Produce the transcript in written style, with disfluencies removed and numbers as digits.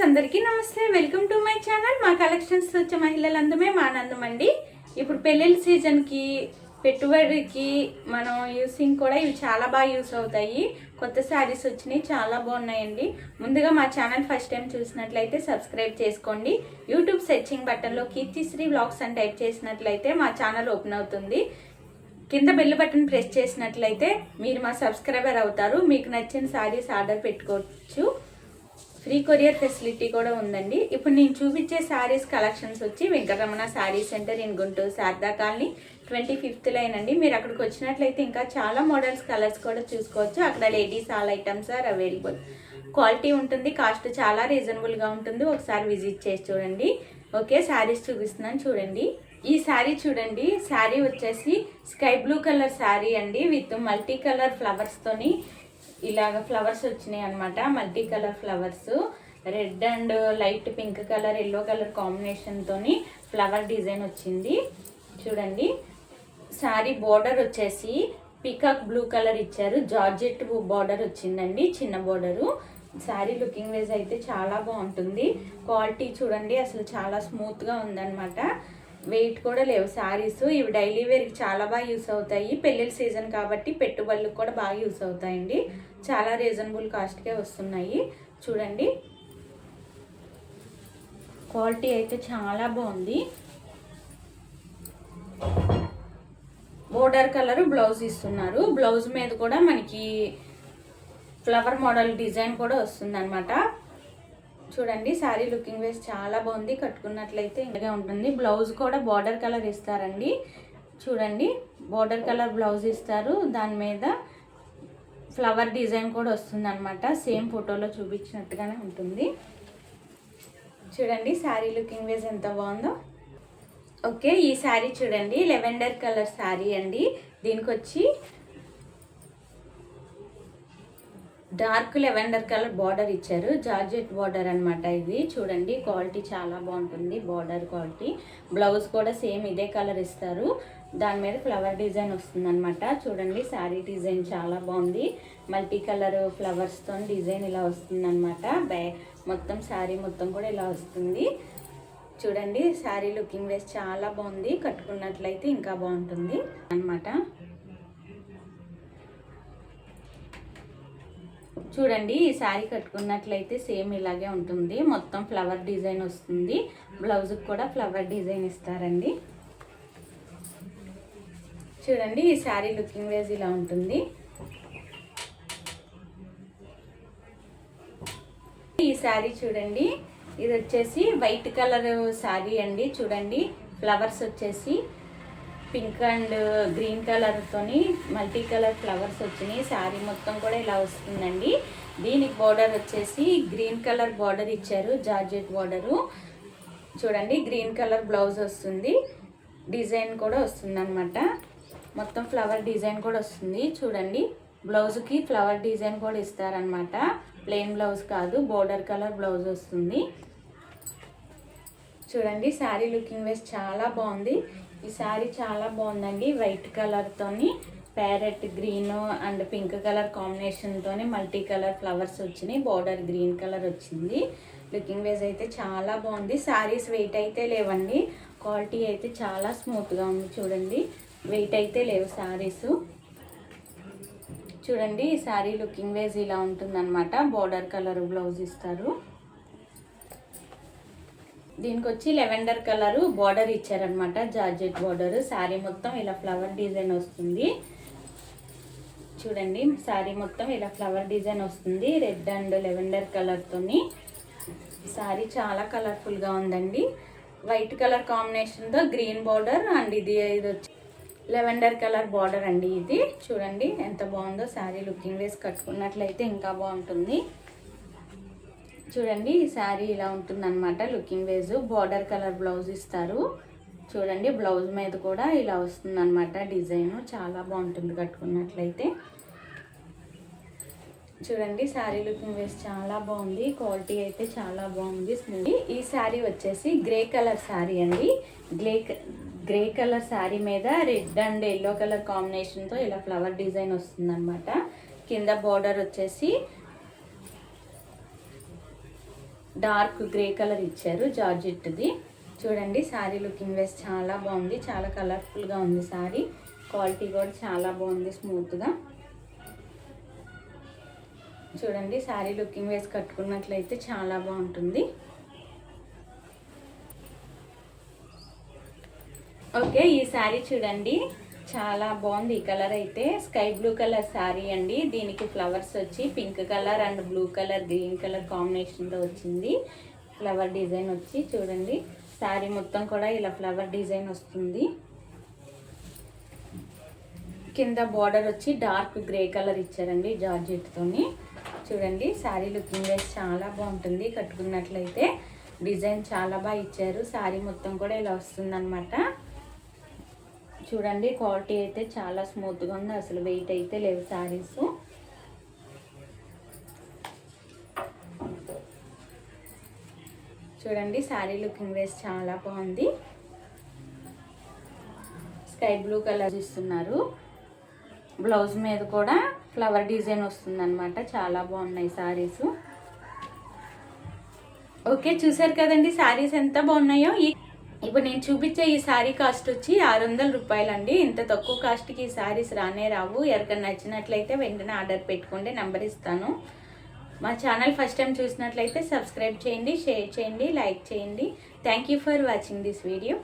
అందరికీ నమస్తే. Welcome to my channel. మా కలెక్షన్స్ వచ్చే మహిళలందమే మా ఆనందం అండి. ఇప్పుడు పెళ్ళిళ్ళ సీజన్కి పెట్టుబడికి మనం యూసింగ్ కూడా ఇవి చాలా బాగా యూస్ అవుతాయి. కొత్త శారీస్ వచ్చినాయి, చాలా బాగున్నాయండి. ముందుగా మా ఛానల్ ఫస్ట్ టైం చూసినట్లయితే సబ్స్క్రైబ్ చేసుకోండి. యూట్యూబ్ సెర్చింగ్ బటన్లో కీర్తిశ్రీ వ్లాగ్స్ అని టైప్ చేసినట్లయితే మా ఛానల్ ఓపెన్ అవుతుంది. కింద బెల్ బటన్ ప్రెస్ చేసినట్లయితే మీరు మా సబ్స్క్రైబర్ అవుతారు. మీకు నచ్చిన శారీస్ ఆర్డర్ పెట్టుకోవచ్చు. ఫ్రీ కొరియర్ ఫెసిలిటీ కూడా ఉందండి. ఇప్పుడు నేను చూపించే శారీస్ కలెక్షన్స్ వచ్చి Venkataramana sari centre in Guntur, Sharada colony, 25th line అండి. మీరు అక్కడికి వచ్చినట్లయితే ఇంకా చాలా మోడల్స్, కలర్స్ కూడా చూసుకోవచ్చు. అక్కడ ladies all items are available. Quality ఉంటుంది, కాస్ట్ చాలా రీజనబుల్గా ఉంటుంది. ఒకసారి విజిట్ చేసి చూడండి. ఓకే, శారీస్ చూపిస్తున్నాను చూడండి. ఈ శారీ చూడండి. శారీ వచ్చేసి స్కై బ్లూ కలర్ శారీ అండి, విత్ మల్టీ కలర్ ఫ్లవర్స్తోని ఇలాగ ఫ్లవర్స్ వచ్చినాయి అనమాట. Multi colour flowers, red and light pink colour, yellow colour కాంబినేషన్తోని ఫ్లవర్ డిజైన్ వచ్చింది చూడండి. శారీ బోర్డర్ వచ్చేసి పీకాక్ బ్లూ కలర్ ఇచ్చారు. జార్జెట్ బోర్డర్ వచ్చిందండి, చిన్న బోర్డరు. శారీ లుకింగ్ వైజ్ అయితే చాలా బాగుంటుంది. క్వాలిటీ చూడండి, అసలు చాలా స్మూత్గా ఉందన్నమాట. వెయిట్ కూడా లేవు శారీస్. ఇవి డైలీ వేర్కి చాలా బాగా యూస్ అవుతాయి. పెళ్ళిళ్ళ సీజన్ కాబట్టి పెట్టుబడులకు కూడా బాగా యూస్ అవుతాయండి. చాలా రీజనబుల్ కాస్ట్కే వస్తున్నాయి చూడండి. క్వాలిటీ అయితే చాలా బాగుంది. బోర్డర్ కలర్ బ్లౌజ్ ఇస్తున్నారు. బ్లౌజ్ మీద కూడా మనకి ఫ్లవర్ మోడల్ డిజైన్ కూడా వస్తుంది అనమాట. చూడండి, శారీ లుకింగ్ వైజ్ చాలా బాగుంది. కట్టుకున్నట్లయితే ఇంకా ఉంటుంది. బ్లౌజ్ కూడా బార్డర్ కలర్ ఇస్తారండి. చూడండి, బార్డర్ కలర్ బ్లౌజ్ ఇస్తారు. దాని మీద ఫ్లవర్ డిజైన్ కూడా వస్తుంది అనమాట. సేమ్ ఫోటోలో చూపించినట్టుగానే ఉంటుంది. చూడండి శారీ లుకింగ్ వైజ్ ఎంత బాగుందో. ఓకే, ఈ శారీ చూడండి, లెవెండర్ కలర్ శారీ అండి. దీనికి వచ్చి డార్క్ లెవెండర్ కలర్ బార్డర్ ఇచ్చారు. జార్జెట్ బార్డర్ అనమాట ఇది. చూడండి, క్వాలిటీ చాలా బాగుంటుంది. Border quality. బ్లౌజ్ కూడా సేమ్ ఇదే కలర్ ఇస్తారు. దాని మీద ఫ్లవర్ డిజైన్ వస్తుంది అనమాట. చూడండి, శారీ డిజైన్ చాలా బాగుంది. మల్టీ కలర్ ఫ్లవర్స్తో డిజైన్ ఇలా వస్తుంది అనమాట. మొత్తం శారీ మొత్తం కూడా ఇలా వస్తుంది. చూడండి, శారీ లుకింగ్ వైజ్ చాలా బాగుంది. కట్టుకున్నట్లయితే ఇంకా బాగుంటుంది అనమాట. చూడండి, ఈ శారీ కట్టుకున్నట్లయితే సేమ్ ఇలాగే ఉంటుంది. మొత్తం ఫ్లవర్ డిజైన్ వస్తుంది. బ్లౌజ్కి కూడా ఫ్లవర్ డిజైన్ ఇస్తారండి. చూడండి, ఈ శారీ లుకింగ్ వైజ్ ఇలా ఉంటుంది. ఈ శారీ చూడండి, ఇది వచ్చేసి వైట్ కలర్ శారీ అండి. చూడండి, ఫ్లవర్స్ వచ్చేసి పింక్ అండ్ గ్రీన్ కలర్తోని మల్టీ కలర్ ఫ్లవర్స్ వచ్చినాయి. శారీ మొత్తం కూడా ఇలా వస్తుందండి. దీనికి బార్డర్ వచ్చేసి గ్రీన్ కలర్ బార్డర్ ఇచ్చారు, జార్జెట్ బార్డరు. చూడండి, గ్రీన్ కలర్ బ్లౌజ్ వస్తుంది. డిజైన్ కూడా వస్తుంది అనమాట. మొత్తం ఫ్లవర్ డిజైన్ కూడా వస్తుంది. చూడండి, బ్లౌజ్కి ఫ్లవర్ డిజైన్ కూడా ఇస్తారనమాట. ప్లెయిన్ బ్లౌజ్ కాదు, బార్డర్ కలర్ బ్లౌజ్ వస్తుంది. చూడండి, శారీ లుకింగ్ వైజ్ చాలా బాగుంది. ఈ శారీ చాలా బాగుందండి. వైట్ కలర్తోని parrot green and pink colour కాంబినేషన్తోని మల్టీ కలర్ ఫ్లవర్స్ వచ్చినాయి. బార్డర్ గ్రీన్ కలర్ వచ్చింది. లుకింగ్ వైజ్ అయితే చాలా బాగుంది. శారీస్ వెయిట్ అయితే లేవండి. క్వాలిటీ అయితే చాలా స్మూత్గా ఉంది. చూడండి, వెయిట్ అయితే లేవు శారీస్. చూడండి, ఈ శారీ లుకింగ్ వైజ్ ఇలా ఉంటుందన్నమాట. బార్డర్ కలర్ బ్లౌజ్ ఇస్తారు. దీనికి వచ్చి లెవెండర్ కలర్ బార్డర్ ఇచ్చారనమాట, జార్జెట్ బార్డర్. శారీ మొత్తం ఇలా ఫ్లవర్ డిజైన్ వస్తుంది. చూడండి, శారీ మొత్తం ఇలా ఫ్లవర్ డిజైన్ వస్తుంది. రెడ్ అండ్ లెవెండర్ కలర్తోని శారీ చాలా కలర్ఫుల్గా ఉందండి. వైట్ కలర్ కాంబినేషన్తో గ్రీన్ బార్డర్ అండ్ ఇది వచ్చి లెవెండర్ కలర్ బార్డర్ అండి. ఇది చూడండి ఎంత బాగుందో. శారీ లుకింగ్ వేసి కట్టుకున్నట్లయితే ఇంకా బాగుంటుంది. చూడండి, ఈ శారీ ఇలా ఉంటుంది అనమాట. Looking wise border colour blouse ఇస్తారు. చూడండి, బ్లౌజ్ మీద కూడా ఇలా వస్తుంది అనమాట డిజైన్. చాలా బాగుంటుంది కట్టుకున్నట్లయితే. చూడండి, శారీ లుకింగ్ వైజ్ చాలా బాగుంది. క్వాలిటీ అయితే చాలా బాగుంది. ఈ శారీ వచ్చేసి గ్రే కలర్ శారీ అండి. గ్రే కలర్ శారీ మీద రెడ్ అండ్ ఎల్లో కలర్ కాంబినేషన్తో ఇలా ఫ్లవర్ డిజైన్ వస్తుంది అనమాట. కింద బార్డర్ వచ్చేసి డార్క్ గ్రే కలర్ ఇచ్చారు జార్జెట్ది. చూడండి శారీ లుకింగ్ వైస్ చాలా బాగుంది, చాలా కలర్ఫుల్గా ఉంది శారీ. క్వాలిటీ కూడా చాలా బాగుంది, స్మూత్గా. చూడండి శారీ లుకింగ్ వైస్ కట్టుకున్నట్లయితే చాలా బాగుంటుంది. ఓకే, ఈ శారీ చూడండి చాలా బాగుంది. ఈ కలర్ అయితే స్కై బ్లూ కలర్ శారీ అండి. దీనికి ఫ్లవర్స్ వచ్చి pink colour and blue colour green colour కాంబినేషన్లో వచ్చింది. ఫ్లవర్ డిజైన్ వచ్చి చూడండి శారీ మొత్తం కూడా ఇలా ఫ్లవర్ డిజైన్ వస్తుంది. కింద బార్డర్ వచ్చి డార్క్ గ్రే కలర్ ఇచ్చారండి జార్జెట్తోని. చూడండి శారీ లుకింగ్ వైస్ చాలా బాగుంటుంది. కట్టుకున్నట్లయితే డిజైన్ చాలా బాగా ఇచ్చారు. శారీ మొత్తం కూడా ఇలా వస్తుందన్నమాట. చూడండి క్వాలిటీ అయితే చాలా స్మూత్గా ఉంది, అసలు వెయిట్ అయితే లేవు శారీస్. చూడండి శారీ లుకింగ్ వైస్ చాలా బాగుంది. స్కై బ్లూ కలర్ ఇస్తున్నారు. బ్లౌజ్ మీద కూడా ఫ్లవర్ డిజైన్ వస్తుంది అనమాట. చాలా బాగున్నాయి శారీస్. ఓకే, చూసారు కదండి శారీస్ ఎంత బాగున్నాయో. ఇప్పుడు నేను చూపించే ఈ శారీ కాస్ట్ వచ్చి 600 రూపాయలండి. ఇంత తక్కువ కాస్ట్కి ఈ శారీస్ రానే రావు. ఎవరికైనా నచ్చినట్లయితే వెంటనే ఆర్డర్ పెట్టుకోండి, నెంబర్ ఇస్తాను. మా ఛానల్ ఫస్ట్ టైం చూసినట్లయితే సబ్స్క్రైబ్ చేయండి, షేర్ చేయండి, లైక్ చేయండి. Thank you for watching this video.